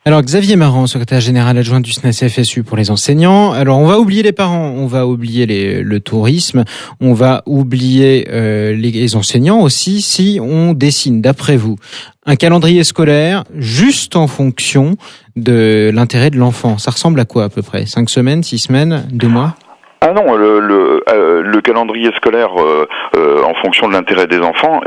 Alors Xavier Marand, secrétaire général adjoint du SNES FSU pour les enseignants. Alors on va oublier les parents, on va oublier le tourisme, on va oublier les enseignants aussi si on dessine, d'après vous, un calendrier scolaire juste en fonction de l'intérêt de l'enfant. Ça ressemble à quoi à peu près ? 5 semaines, 6 semaines, 2 mois ? Ah non, le calendrier scolaire en fonction de l'intérêt des enfants,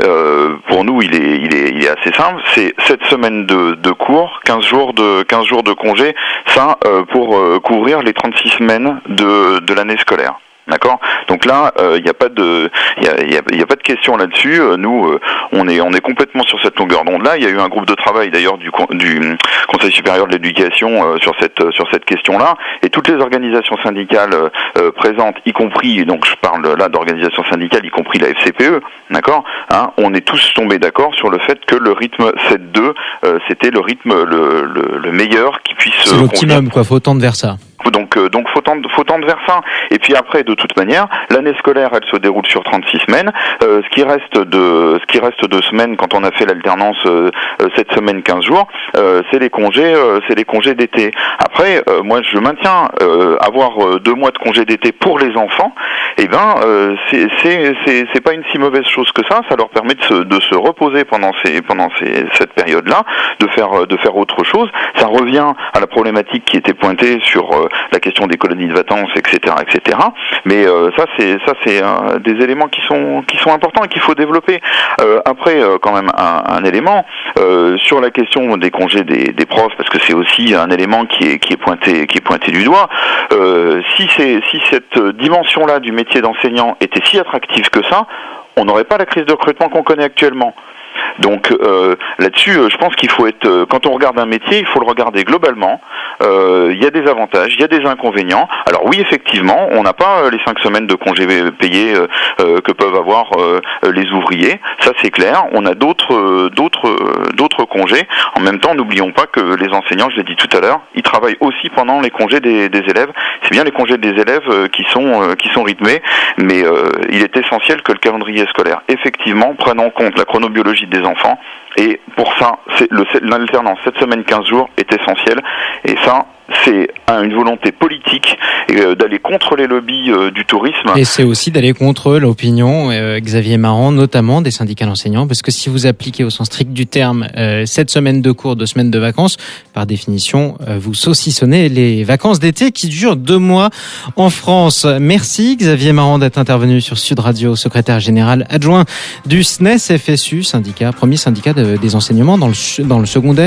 pour nous, il est assez simple. C'est 7 semaines de cours, 15 jours de congé, ça pour couvrir les 36 semaines de l'année scolaire. D'accord. Donc là, il n'y a pas de question là-dessus. Nous, on est complètement sur cette longueur d'onde-là. Il y a eu un groupe de travail d'ailleurs du Conseil supérieur de l'éducation sur cette question-là, et toutes les organisations syndicales présentes, y compris, donc je parle là d'organisations syndicales, y compris la FCPE, d'accord. On est tous tombés d'accord sur le fait que le rythme 7-2, c'était le rythme le meilleur qui puisse. C'est l'optimum, quoi. Faut tendre vers ça. Donc faut tendre vers ça. Et puis après, de toute manière, l'année scolaire, elle se déroule sur 36 semaines. Ce qui reste de semaines quand on a fait l'alternance 7 semaines, 15 jours, c'est les congés d'été. Après, moi je maintiens avoir 2 mois de congés d'été pour les enfants. C'est pas une si mauvaise chose que ça. Ça leur permet de se reposer pendant cette période-là, de faire autre chose. Ça revient à la problématique qui était pointée sur la question des colonies de vacances, etc. Mais ça c'est des éléments qui sont importants et qu'il faut développer. Après, quand même un élément sur la question des congés des profs, parce que c'est aussi un élément qui est pointé du doigt. Si cette dimension-là du métier d'enseignant était si attractive que ça, on n'aurait pas la crise de recrutement qu'on connaît actuellement. Donc là-dessus, je pense qu'il faut être, quand on regarde un métier, il faut le regarder globalement. Il y a des avantages, il y a des inconvénients. Alors oui, effectivement, on n'a pas les 5 semaines de congés payés que peuvent avoir les ouvriers. Ça, c'est clair. On a d'autres congés. En même temps, n'oublions pas que les enseignants, je l'ai dit tout à l'heure, ils travaillent aussi pendant les congés des élèves. C'est bien les congés des élèves qui sont rythmés, mais il est essentiel que le calendrier scolaire, effectivement, prenne en compte la chronobiologie des enfants, et pour ça, l'alternance 7 semaines 15 jours est essentielle, et ça, c'est une volonté politique d'aller contre les lobbies du tourisme. Et c'est aussi d'aller contre l'opinion, Xavier Marand, notamment des syndicats d'enseignants, parce que si vous appliquez au sens strict du terme 7 semaines de cours, 2 semaines de vacances, par définition, vous saucissonnez les vacances d'été qui durent 2 mois en France. Merci Xavier Marand d'être intervenu sur Sud Radio, secrétaire général adjoint du SNES FSU, premier syndicat des enseignements dans le secondaire.